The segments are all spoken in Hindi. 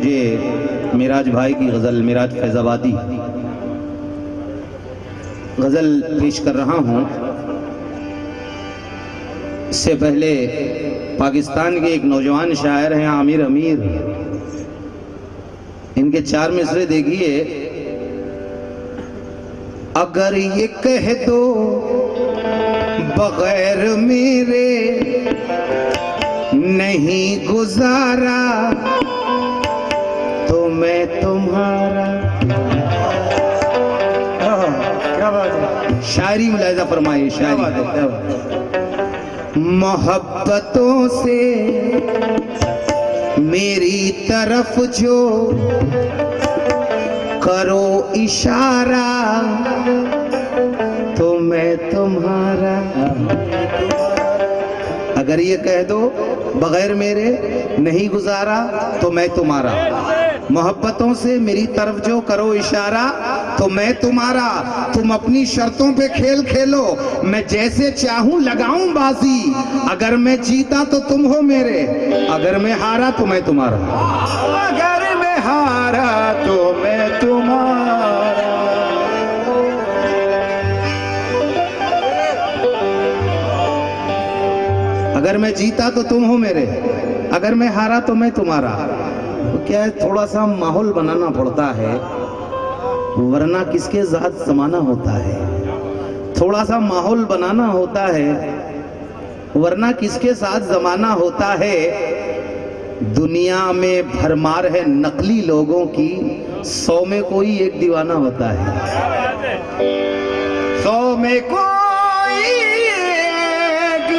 मुझे मिराज भाई की गज़ल, मिराज फैज़ाबादी गज़ल पेश कर रहा हूँ। इससे पहले पाकिस्तान के एक नौजवान शायर हैं आमिर अमीर, इनके 4 मिसरे देखिए। अगर ये कह दो बगैर मेरे नहीं गुजारा तो मैं तुम्हारा। क्या बात है, शायरी मुलाहिजा फरमाइए। शायरी मोहब्बतों से मेरी तरफ जो करो इशारा तो मैं तुम्हारा। अगर ये कह दो बगैर मेरे नहीं गुजारा तो मैं तुम्हारा। मोहब्बतों से मेरी तरफ जो करो इशारा तो मैं तुम्हारा। तुम अपनी शर्तों पे खेल खेलो, मैं जैसे चाहूं लगाऊं बाजी। अगर मैं जीता तो तुम हो मेरे, अगर मैं हारा तो मैं तुम्हारा। अगर मैं हारा तो मैं तुम्हारा। अगर मैं जीता तो तुम हो मेरे, अगर मैं हारा तो मैं तुम्हारा। तो क्या है, थोड़ा सा माहौल बनाना पड़ता है, वरना किसके ज़ात ज़माना होता है। थोड़ा सा माहौल बनाना होता है, वरना किसके साथ ज़माना होता है। दुनिया में भरमार है नकली लोगों की, 100 में कोई एक दीवाना होता है। 100 में कोई एक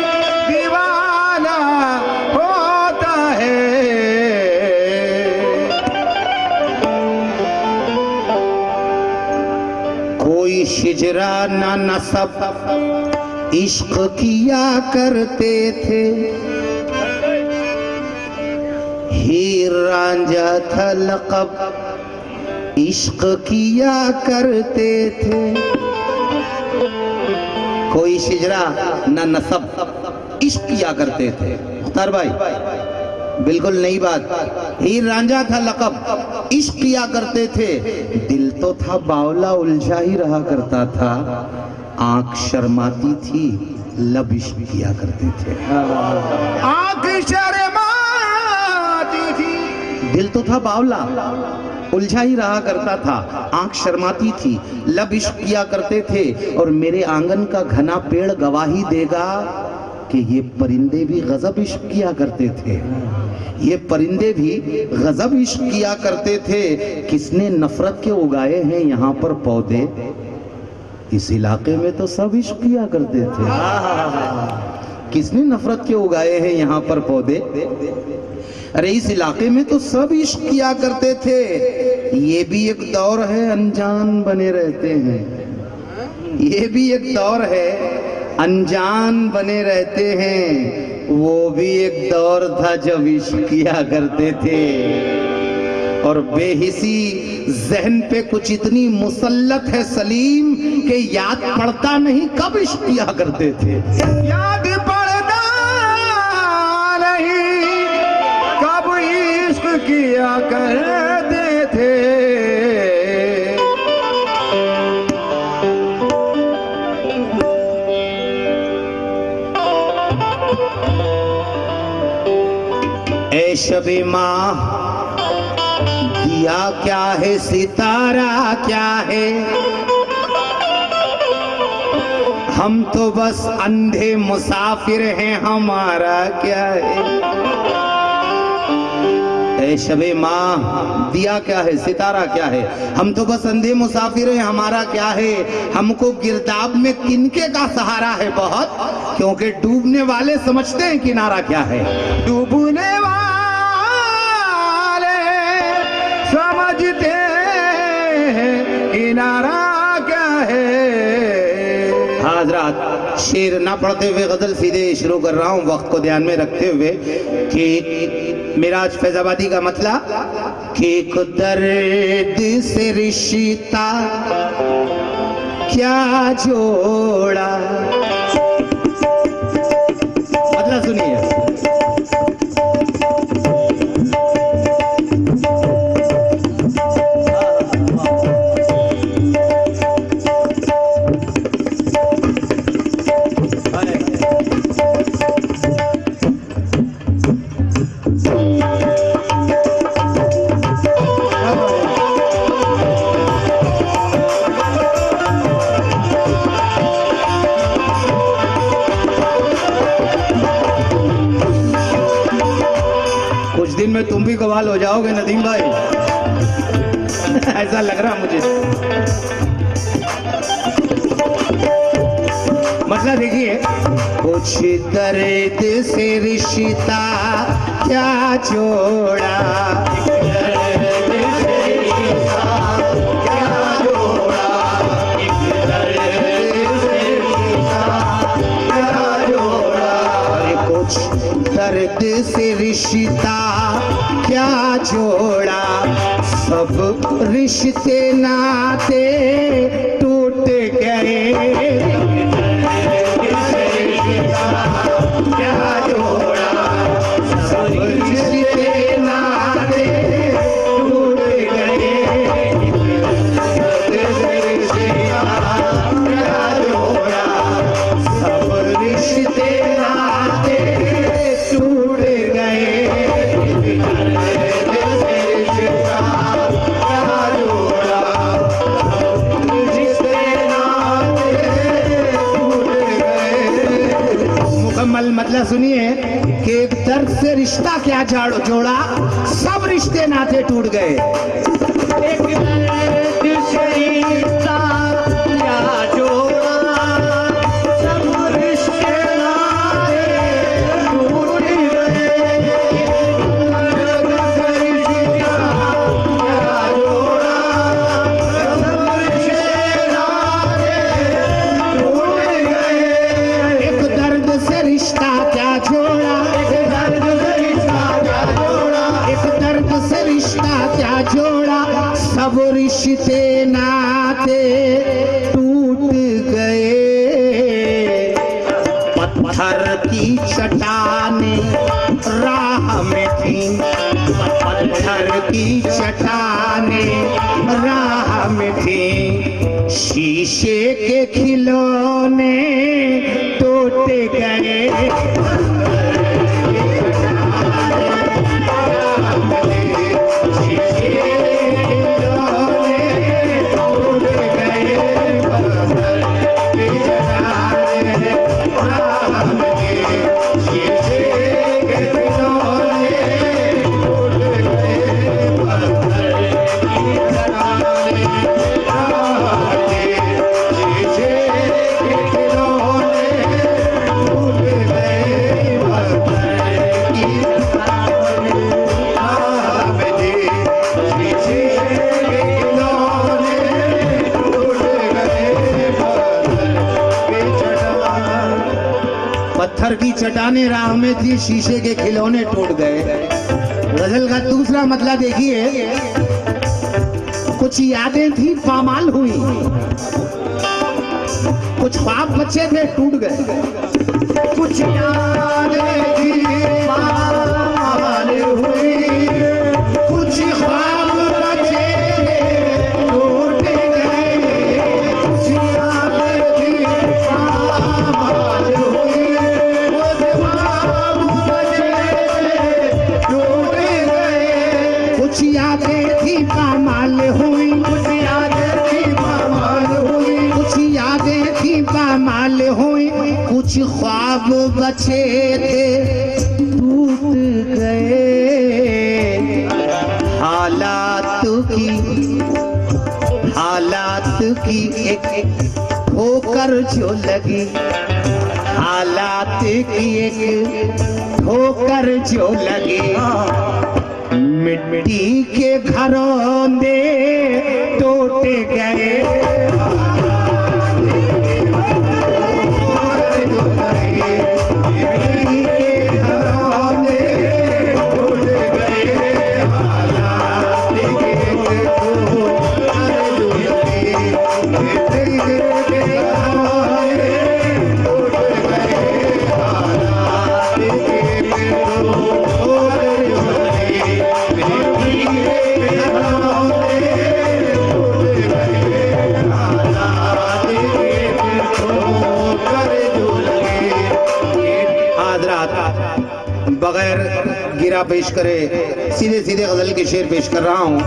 दीवाना होता है। कोई शिजराना नसब इश्क किया करते थे, हीर रांझा था लक़ब इश्क किया करते थे। कोई शिजरा ना नसब इश्क किया करते थे। मुख्तार भाई बिल्कुल नई बात। हीर रांझा था लक़ब इश्क किया करते थे। दिल तो था बावला उलझा ही रहा करता था, आंख शर्माती थी लब इश्क किया करते थे। आंख शर्माती थी। दिल तो था बावला उलझा ही रहा करता था, आंख शर्माती थी लब इश्क किया करते थे। और मेरे आंगन का घना पेड़ गवाही देगा कि ये परिंदे भी गजब इश्क किया करते थे। ये परिंदे भी गजब इश्क किया करते थे। किसने नफरत के उगाए हैं यहाँ पर पौधे, इस इलाके में तो सब इश्क किया करते थे। किसने नफरत के उगाए हैं यहाँ पर पौधे, अरे इस इलाके में तो सब इश्क किया करते थे। ये भी एक दौर है अनजान बने रहते हैं, ये भी एक दौर है अनजान बने रहते हैं। वो भी एक दौर था जब इश्क किया करते थे। और बेहिसी जहन पे कुछ इतनी मुसल्लत है सलीम के याद पड़ता नहीं कब इश्क किया करते थे। याद पड़ता नहीं कब इश्क किया करते थे। ऐ शबे माह दिया क्या है सितारा क्या है, हम तो बस अंधे मुसाफिर हैं हमारा क्या है। ऐ शबे माह दिया क्या है सितारा क्या है, हम तो बस अंधे मुसाफिर हैं हमारा क्या है। हमको गिरदाब में किनके का सहारा है बहुत, क्योंकि डूबने वाले समझते हैं किनारा क्या है। डूबने वाले समझते हैं किनारा क्या है। हाँ हजरात, शेर ना पढ़ते हुए गजल सीधे शुरू कर रहा हूँ, वक्त को ध्यान में रखते हुए कि मिराज फैजाबादी का मतलब कि दर्द से रिश्ता क्या जोड़ा। मतलब सुनिए, नदीम भाई। ऐसा लग रहा मुझे। मतलब देखिए, कुछ दर्द से रिश्ता क्या जोड़ा, दर्द से रिश्ता क्या जोड़ा, सब रिश्ते नाते टूट गए। क्या जोड़ा, सब रिश्ते नाते टूट गए। क्या जोड़ा, सब रिश्ते नाते टूट गए। मुकम्मल मतलब सुनिए कि दर्द से रिश्ता क्या जोड़ा, सब रिश्ते नाते टूट गए। एक दर्द से रिश्ता क्या जोड़ा, सब रिश्ते नाते टूट गए। एक दर्द से रिश्ता क्या जोड़ा, एक दर्द से रिश्ता क्या जोड़ा, एक दर्द से रिश्ता क्या जोड़ा, सब रिश्ते नाते टूट गए। पत्थर की चट्टानें राह में थी, पत्थर की चट्टानें राह में थी, शीशे के खिलौने टूट गए। पत्थर की चट्टानें राह में थी, शीशे के खिलौने टूट गए। गजल का दूसरा मतलब देखिए, कुछ यादें थी पामाल हुई, कुछ ख्वाब बचे थे टूट गए। कुछ यादें थी पामाल हुई, कुछ ख्वाब बचे थे टूट गए। कुछ यादें थी पामाल हुई, कुछ यादें थी पामाल हुई, कुछ यादें थी पामाल हुई, कुछ यादें थी पामाल हुई, कुछ ख्वाब बचे थे टूट गए। हालात की एक ठोकर जो लगी, हालात की एक ठोकर जो लगी, मिट्टी के घरों में टूट गए। बगैर गिरा पेश करे सीधे सीधे गजल के शेर पेश कर रहा हूं।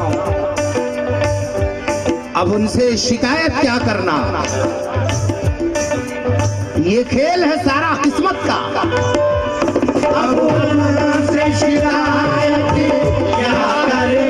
अब उनसे शिकायत क्या करना, ये खेल है सारा किस्मत का। अब उनसे शिकायत क्या करे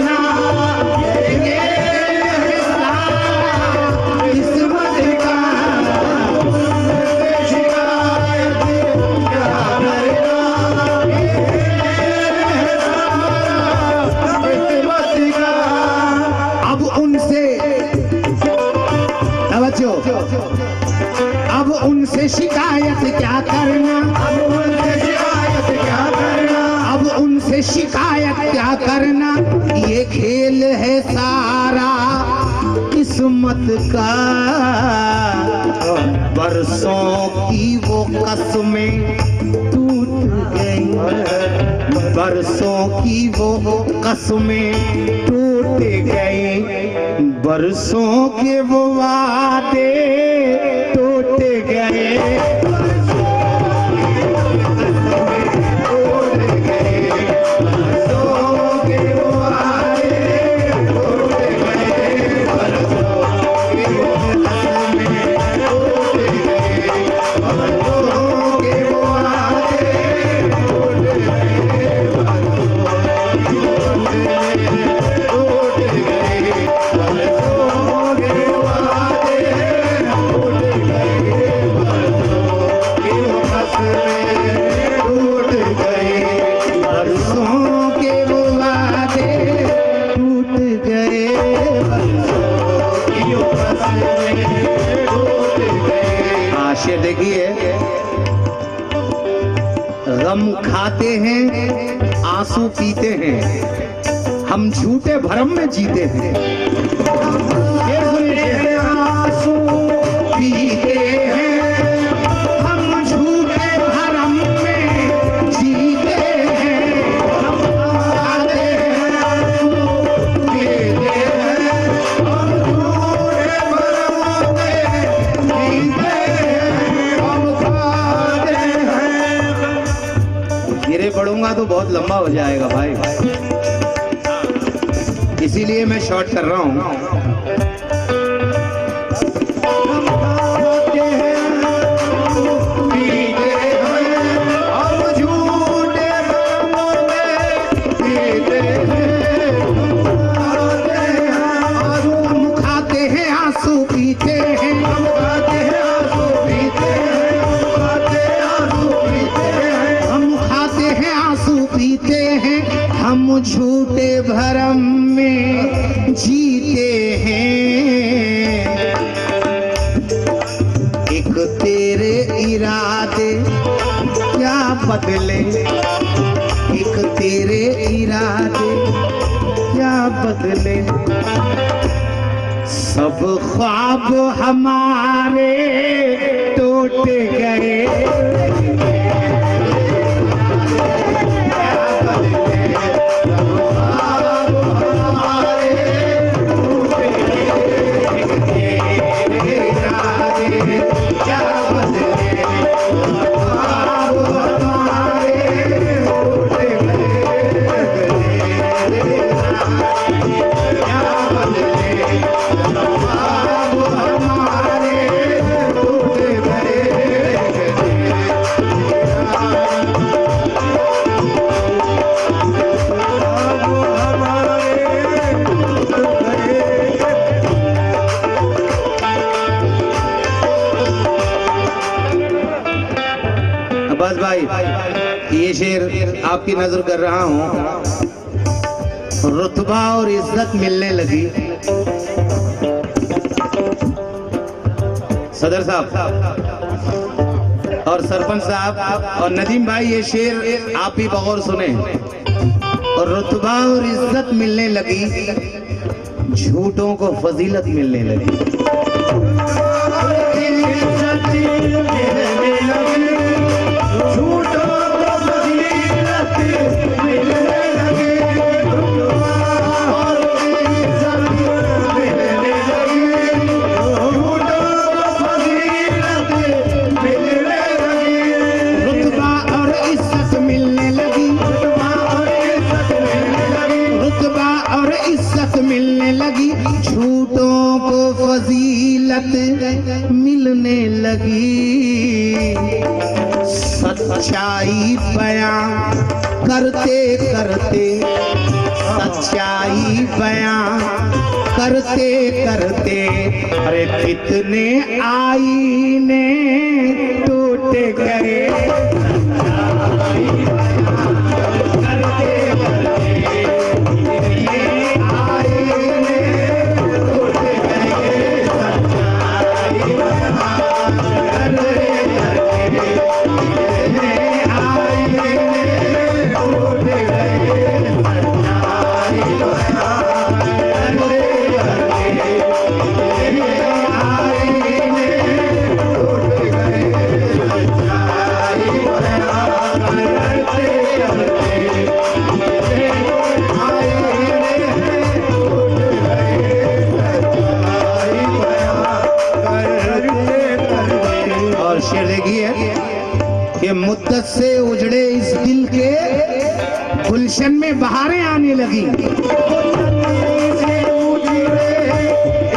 उनसे शिकायत क्या करना, अब उनसे शिकायत क्या करना, अब उनसे शिकायत क्या करना, ये खेल है सारा किस्मत का। बरसों की वो कसमें टूट गई, बरसों की वो कसमें टूट गई, बरसों के वो वादे टूट गए। देखिए, गम खाते हैं, आंसू पीते हैं, हम झूठे भरम में जीते हैं। ये सुनिए, आंसू पीते हैं, हम झूठे भरम में जीते हैं, हम खाते हैं, आंसू पीते हैं, हम झूठे भरम में जीते हैं, हम खाते हैं। धीरे पढ़ूंगा तो बहुत लंबा हो जाएगा भाई, इसीलिए मैं शॉर्ट कर रहा हूं। हम झूठे भरम में जीते हैं, एक तेरे इरादे क्या बदले, एक तेरे इरादे क्या बदले, सब ख्वाब हमारे टूट गए। बस भाई, ये शेर आपकी नजर कर रहा हूं, रुतबा और इज्जत मिलने लगी। सदर साहब और सरपंच साहब और नदीम भाई, ये शेर आप ही बगौर सुने। और रुतबा और इज्जत मिलने लगी, झूठों को फजीलत मिलने लगी। झूठों को फजीलत मिलने लगी, सच्चाई बयां करते करते, सच्चाई बयां करते करते, अरे कितने आईने टूट गए। लगी। से उजड़े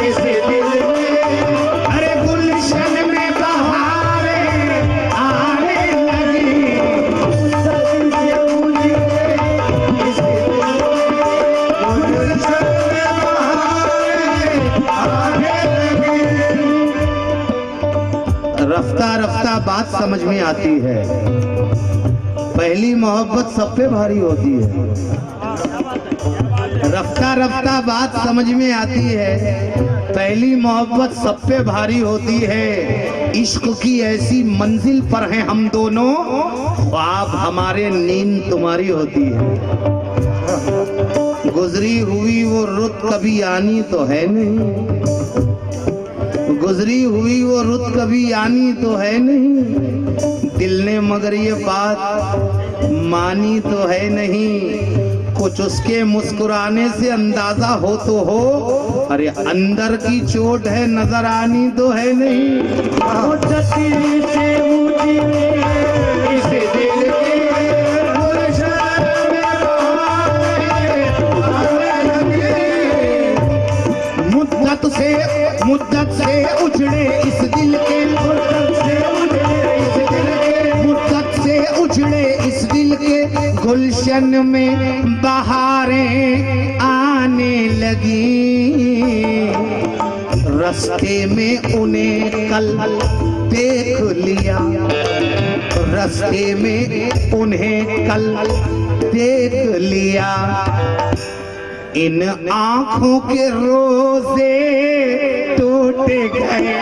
इस दिल में, अरे गुलशन में बहारें आने लगी। सजन से उजड़े इस दिल में, गुलशन में बहारें आने लगी। रफ्ता रफ्ता बात समझ में आती है, पहली मोहब्बत सब पे भारी होती है। रफ्ता रफ्ता बात समझ में आती है, पहली मोहब्बत सब पे भारी होती है। इश्क की ऐसी मंजिल पर हैं हम दोनों, ख्वाब हमारे नींद तुम्हारी होती है। गुजरी हुई वो रुत कभी आनी तो है नहीं, गुजरी हुई वो रुत कभी आनी तो है नहीं। दिल ने मगर ये बात मानी तो है नहीं। कुछ उसके मुस्कुराने से अंदाजा हो तो हो, अरे अंदर की चोट है नजर आनी तो है नहीं। मुद्दती से उजड़े इस दिल के, गुलशन में बहारें आने लगी। मुद्दत से उजड़े इस दिल के, मुद्दत से उजड़े इस दिल के, मुद्दत से उजड़े इस दिल के, गुलशन में बहारें आने लगी। रास्ते में उन्हें कल देख लिया, रास्ते में उन्हें कल देख लिया। इन आंखों के रोजे टूट गए।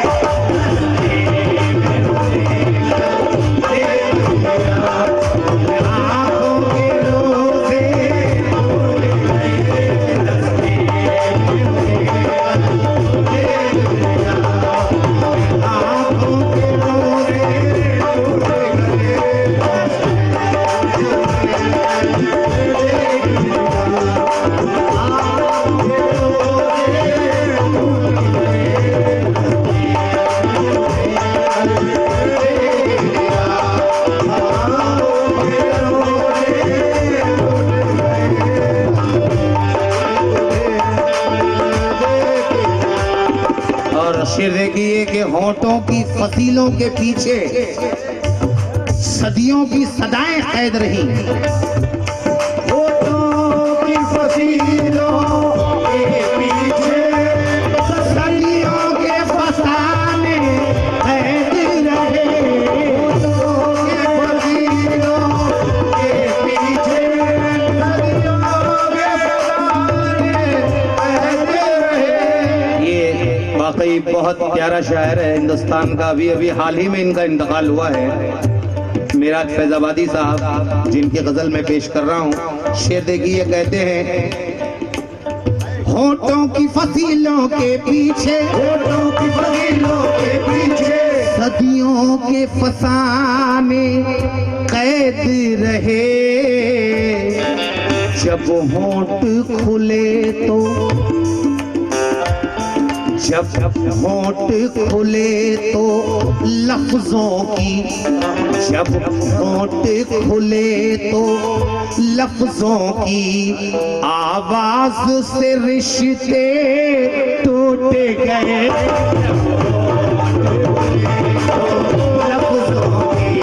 आंखों के रोजे आंखों के रोजे और शेर देखिए कि होठों की फसीलों के पीछे सदियों की सदाएं कैद रही। होठों की फसीलों के पीछे सदियों के फसाने कैद रहे। होठों की फसीलों के पीछे सदियों के फसाने कहते रहे। ये वाकई बहुत प्यारा शायर है हिंदुस्तान का। अभी अभी हाल ही में इनका इंतकाल हुआ है, मेराज फैजाबादी साहब, जिनकी गजल में पेश कर रहा हूँ। शेर देखिए, कहते हैं होठों की फसीलों के पीछे, होठों की फसीलों के पीछे सदियों के फसाने कैद रहे। जब होंठ खुले तो, जब होंठ खुले तो लफ्जों की, जब होंठ खुले तो लफ्जों की आवाज से रिश्ते टूट गए। लफ्जों की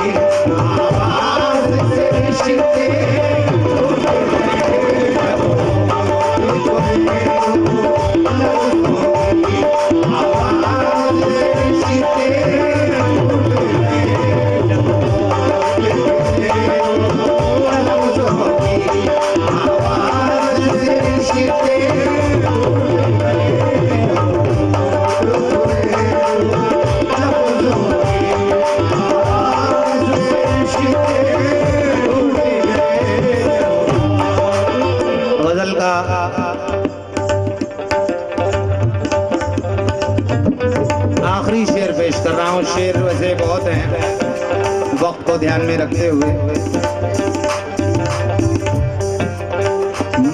आवाज से रिश्ते गजल का आखिरी शेर पेश कर रहा हूँ। शेर वैसे बहुत हैं, वक्त को ध्यान में रखते हुए।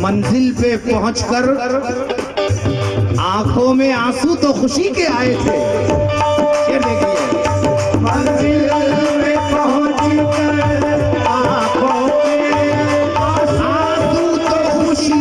मंजिल पे पहुंचकर आंखों में आंसू तो खुशी के आए थे। शेर देखिए, मंजिल में पहुंचकर आंखों में आंसू तो खुशी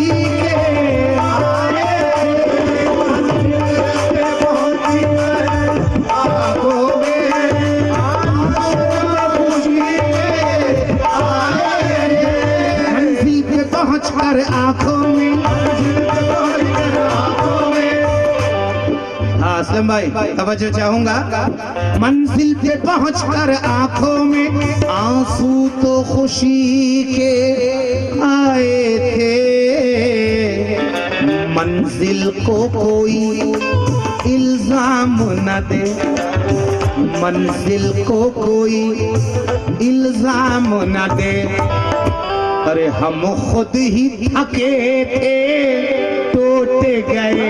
आलम भाई तवज्जो चाहूंगा। मंजिल पे पहुंचकर आंखों में आंसू तो खुशी के आए थे, मंजिल को कोई इल्जाम न दे, मंजिल को कोई इल्जाम न दे। अरे हम खुद ही थके थे, टूट गए,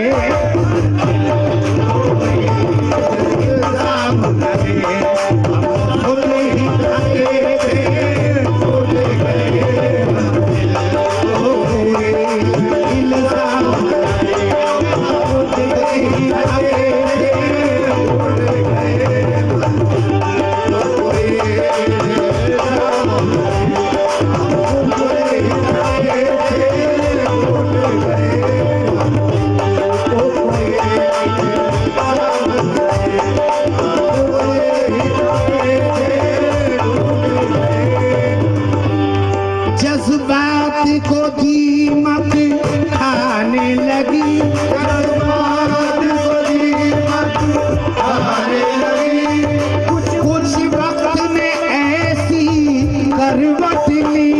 इल्जाम न दे, हम खुद ही थके थे, टूट गए, इल्जाम न दे, खुद ही थके थे, जज्बात को दीमक खाने लगी, जज्बात को दीमक खाने लगी। कुछ वक्त में ऐसी करवट ली,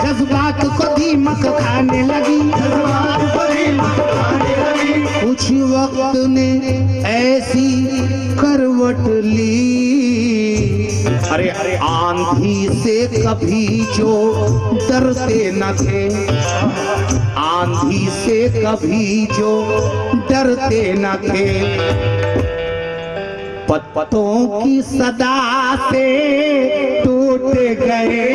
जज्बात को दीमक खाने लगी, जज्बात को दीमक खाने लगी। कुछ वक्त ने ऐसी करवट ली। अरे अरे आंधी से कभी जो डरते न थे, आंधी से कभी जो डरते न थे, पत्तों की सदा से टूट गए,